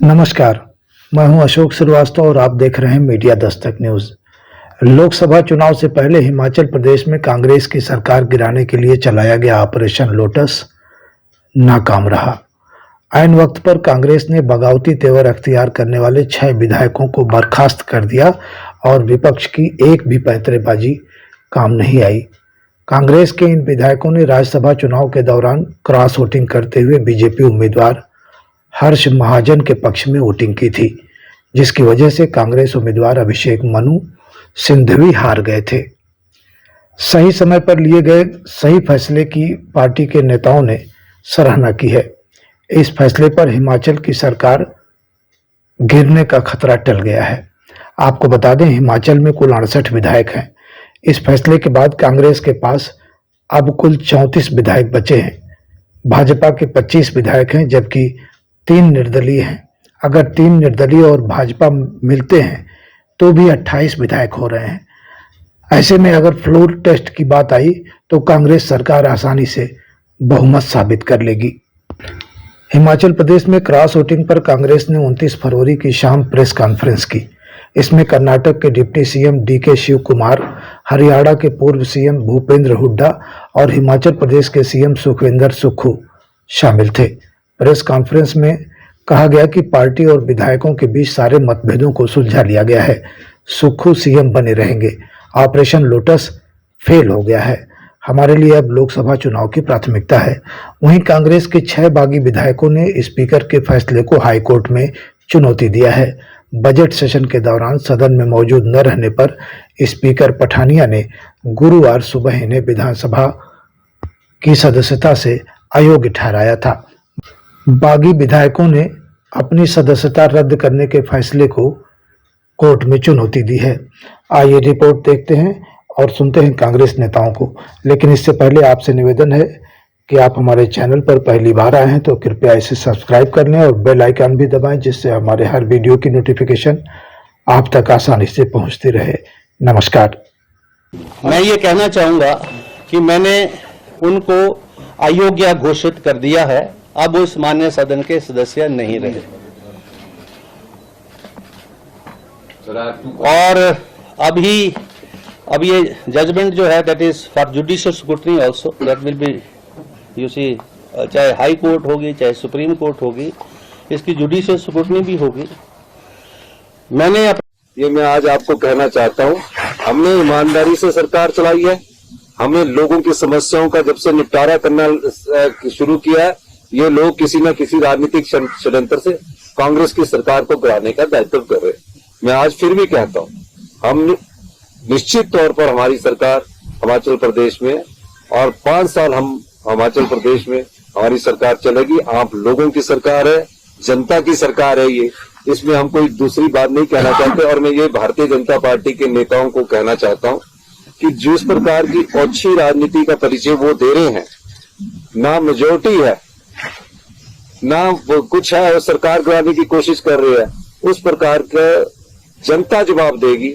नमस्कार, मैं हूं अशोक श्रीवास्तव और आप देख रहे हैं मीडिया दस्तक न्यूज। लोकसभा चुनाव से पहले हिमाचल प्रदेश में कांग्रेस की सरकार गिराने के लिए चलाया गया ऑपरेशन लोटस नाकाम रहा। ऐन वक्त पर कांग्रेस ने बगावती तेवर अख्तियार करने वाले 6 विधायकों को बर्खास्त कर दिया और विपक्ष की एक भी पैंतरेबाजी काम नहीं आई। कांग्रेस के इन विधायकों ने राज्यसभा चुनाव के दौरान क्रॉस वोटिंग करते हुए बीजेपी उम्मीदवार हर्ष महाजन के पक्ष में वोटिंग की थी, जिसकी वजह से कांग्रेस उम्मीदवार अभिषेक मनु सिंघवी हार गए थे। सही समय पर लिए गए सही फैसले की पार्टी के नेताओं ने सराहना की है। इस फैसले पर हिमाचल की सरकार गिरने का खतरा टल गया है। आपको बता दें, हिमाचल में कुल 68 विधायक हैं। इस फैसले के बाद कांग्रेस के पास अब कुल 34 विधायक बचे हैं। भाजपा के 25 विधायक हैं, जबकि 3 निर्दलीय हैं। अगर 3 निर्दलीय और भाजपा मिलते हैं तो भी 28 विधायक हो रहे हैं। ऐसे में अगर फ्लोर टेस्ट की बात आई तो कांग्रेस सरकार आसानी से बहुमत साबित कर लेगी। हिमाचल प्रदेश में क्रॉस वोटिंग पर कांग्रेस ने 29 फरवरी की शाम प्रेस कॉन्फ्रेंस की। इसमें कर्नाटक के deputy CM DK Shiva Kumar, Haryana के पूर्व सीएम भूपेंद्र हुड्डा और हिमाचल प्रदेश के सीएम सुखविंदर सुक्खू शामिल थे। प्रेस कॉन्फ्रेंस में कहा गया कि पार्टी और विधायकों के बीच सारे मतभेदों को सुलझा लिया गया है। सुक्खू सीएम बने रहेंगे। ऑपरेशन लोटस फेल हो गया है। हमारे लिए अब लोकसभा चुनाव की प्राथमिकता है। वहीं कांग्रेस के 6 बागी विधायकों ने स्पीकर के फैसले को हाईकोर्ट में चुनौती दिया है। बजट सेशन के दौरान सदन में मौजूद न रहने पर स्पीकर पठानिया ने गुरुवार सुबह इन्हें विधानसभा की सदस्यता से अयोग्य ठहराया था। बागी विधायकों ने अपनी सदस्यता रद्द करने के फैसले को कोर्ट में चुनौती दी है। आइए रिपोर्ट देखते हैं और सुनते हैं कांग्रेस नेताओं को। लेकिन इससे पहले आपसे निवेदन है कि आप हमारे चैनल पर पहली बार आए हैं तो कृपया इसे सब्सक्राइब कर लें और बेल आइकन भी दबाएं, जिससे हमारे हर वीडियो की नोटिफिकेशन आप तक आसानी से पहुंचती रहे। नमस्कार। मैं ये कहना चाहूंगा कि मैंने उनको अयोग्य घोषित कर दिया है। अब वो इस मान्य सदन के सदस्य नहीं रहे और अब ये जजमेंट जो है that is for judicial scrutiny also, that will be you see, चाहे हाई कोर्ट होगी चाहे सुप्रीम कोर्ट होगी, इसकी जुडिशियल स्क्रूटनी भी होगी। ये मैं आज आपको कहना चाहता हूं, हमने ईमानदारी से सरकार चलाई है। हमने लोगों की समस्याओं का जब से निपटारा करना शुरू किया है, ये लोग किसी न किसी राजनीतिक षड्यंत्र से कांग्रेस की सरकार को गिराने का दायित्व कर रहे हैं। मैं आज फिर भी कहता हूं, हम निश्चित तौर पर हमारी सरकार हिमाचल प्रदेश में और 5 साल हम हिमाचल प्रदेश में हमारी सरकार चलेगी। आप लोगों की सरकार है, जनता की सरकार है ये, इसमें हम कोई दूसरी बात नहीं कहना चाहते। और मैं ये भारतीय जनता पार्टी के नेताओं को कहना चाहता हूं कि जिस प्रकार की ओछी राजनीति का परिचय वो दे रहे हैं, ना मेजोरिटी है ना वो कुछ है, और सरकार गिराने की कोशिश कर रही है, उस प्रकार का जनता जवाब देगी।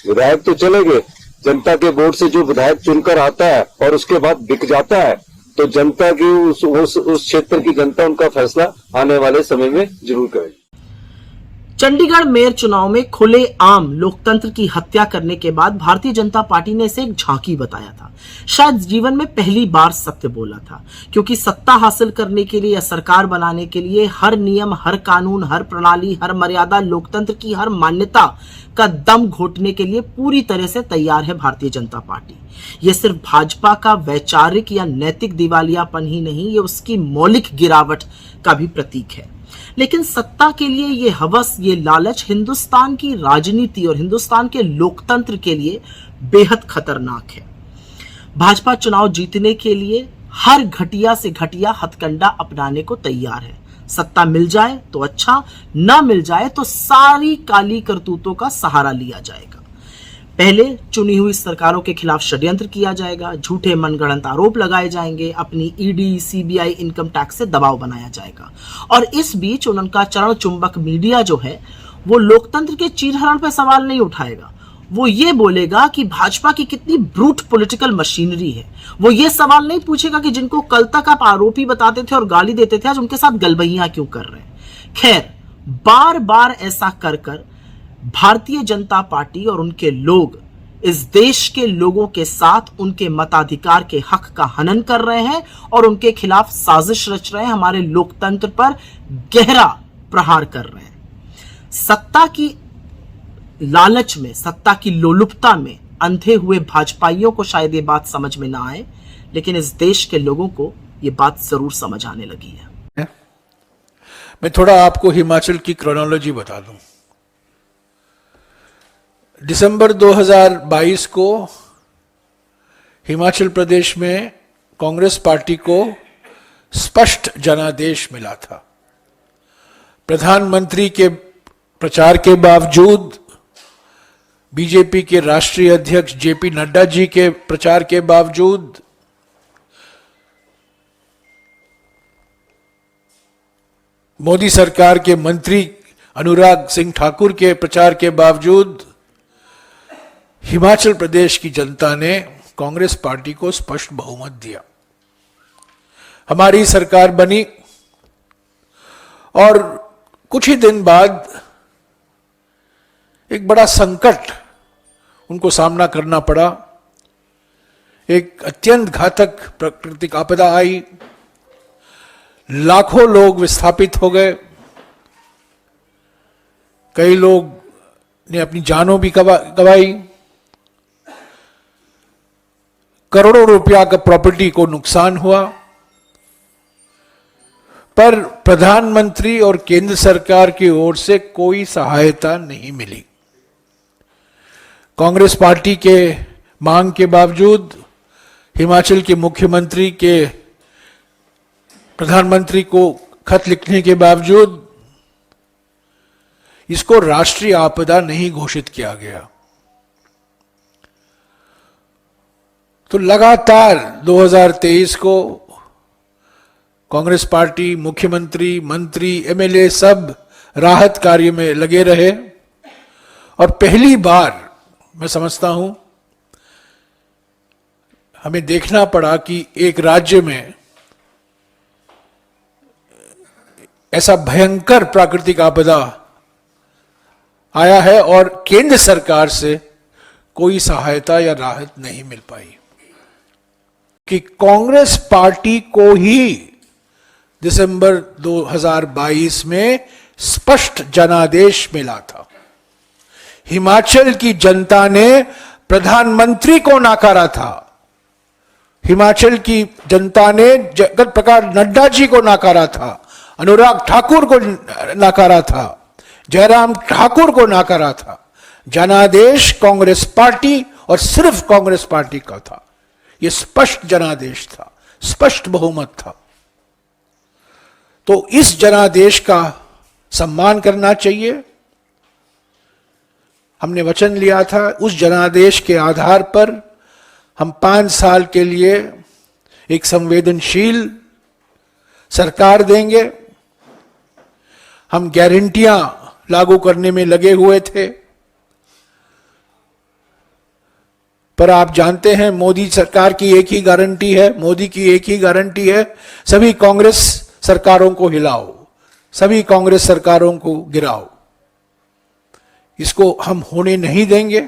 विधायक तो चले गए, जनता के वोट से जो विधायक चुनकर आता है और उसके बाद बिक जाता है, तो जनता की उस क्षेत्र की जनता उनका फैसला आने वाले समय में जरूर करेगी। चंडीगढ़ मेयर चुनाव में खुले आम लोकतंत्र की हत्या करने के बाद भारतीय जनता पार्टी ने इसे एक झांकी बताया था। शायद जीवन में पहली बार सत्य बोला था, क्योंकि सत्ता हासिल करने के लिए या सरकार बनाने के लिए हर नियम, हर कानून, हर प्रणाली, हर मर्यादा, लोकतंत्र की हर मान्यता का दम घोटने के लिए पूरी तरह से तैयार है भारतीय जनता पार्टी। यह सिर्फ भाजपा का वैचारिक या नैतिक दिवालियापन ही नहीं, ये उसकी मौलिक गिरावट का भी प्रतीक है। लेकिन सत्ता के लिए ये हवस, ये लालच हिंदुस्तान की राजनीति और हिंदुस्तान के लोकतंत्र के लिए बेहद खतरनाक है। भाजपा चुनाव जीतने के लिए हर घटिया से घटिया हथकंडा अपनाने को तैयार है। सत्ता मिल जाए तो अच्छा, ना मिल जाए तो सारी काली करतूतों का सहारा लिया जाएगा। पहले चुनी हुई सरकारों के खिलाफ षड्यंत्र किया जाएगा, झूठे मनगढ़ंत आरोप लगाए जाएंगे, अपनी ईडी, सीबीआई, इनकम टैक्स से दबाव बनाया जाएगा। और इस बीच उनका चरण चुंबक मीडिया जो है वो लोकतंत्र के चीरहरण पर सवाल नहीं उठाएगा। वो ये बोलेगा कि भाजपा की कितनी ब्रूट पॉलिटिकल मशीनरी है। वो ये सवाल नहीं पूछेगा कि जिनको कल तक आप आरोपी बताते थे और गाली देते थे, आज उनके साथ गलबैयां क्यों कर रहे हैं। खैर, बार बार ऐसा कर कर भारतीय जनता पार्टी और उनके लोग इस देश के लोगों के साथ उनके मताधिकार के हक का हनन कर रहे हैं और उनके खिलाफ साजिश रच रहे हैं, हमारे लोकतंत्र पर गहरा प्रहार कर रहे हैं। सत्ता की लालच में, सत्ता की लोलुपता में अंधे हुए भाजपाइयों को शायद ये बात समझ में ना आए, लेकिन इस देश के लोगों को ये बात जरूर समझ आने लगी है। मैं थोड़ा आपको हिमाचल की क्रोनोलॉजी बता दूं। दिसंबर 2022 को हिमाचल प्रदेश में कांग्रेस पार्टी को स्पष्ट जनादेश मिला था। प्रधानमंत्री के प्रचार के बावजूद, बीजेपी के राष्ट्रीय अध्यक्ष जेपी नड्डा जी के प्रचार के बावजूद, मोदी सरकार के मंत्री अनुराग सिंह ठाकुर के प्रचार के बावजूद हिमाचल प्रदेश की जनता ने कांग्रेस पार्टी को स्पष्ट बहुमत दिया। हमारी सरकार बनी और कुछ ही दिन बाद एक बड़ा संकट उनको सामना करना पड़ा। एक अत्यंत घातक प्राकृतिक आपदा आई, लाखों लोग विस्थापित हो गए, कई लोग ने अपनी जानों भी गंवाई, करोड़ों रुपया का प्रॉपर्टी को नुकसान हुआ, पर प्रधानमंत्री और केंद्र सरकार की ओर से कोई सहायता नहीं मिली। कांग्रेस पार्टी के मांग के बावजूद, हिमाचल के मुख्यमंत्री के प्रधानमंत्री को खत लिखने के बावजूद इसको राष्ट्रीय आपदा नहीं घोषित किया गया। तो लगातार 2023 को कांग्रेस पार्टी, मुख्यमंत्री, मंत्री, एमएलए सब राहत कार्य में लगे रहे और पहली बार मैं समझता हूं हमें देखना पड़ा कि एक राज्य में ऐसा भयंकर प्राकृतिक आपदा आया है और केंद्र सरकार से कोई सहायता या राहत नहीं मिल पाई, कि कांग्रेस पार्टी को ही दिसंबर 2022 में स्पष्ट जनादेश मिला था। हिमाचल की जनता ने प्रधानमंत्री को नकारा था, हिमाचल की जनता ने जगत प्रकाश नड्डा जी को नकारा था, अनुराग ठाकुर को नकारा था, जयराम ठाकुर को नकारा था। जनादेश कांग्रेस पार्टी और सिर्फ कांग्रेस पार्टी का था। यह स्पष्ट जनादेश था, स्पष्ट बहुमत था। तो इस जनादेश का सम्मान करना चाहिए। हमने वचन लिया था, उस जनादेश के आधार पर हम 5 साल के लिए एक संवेदनशील सरकार देंगे। हम गारंटियां लागू करने में लगे हुए थे, पर आप जानते हैं मोदी सरकार की एक ही गारंटी है, मोदी की एक ही गारंटी है, सभी कांग्रेस सरकारों को हिलाओ, सभी कांग्रेस सरकारों को गिराओ। इसको हम होने नहीं देंगे।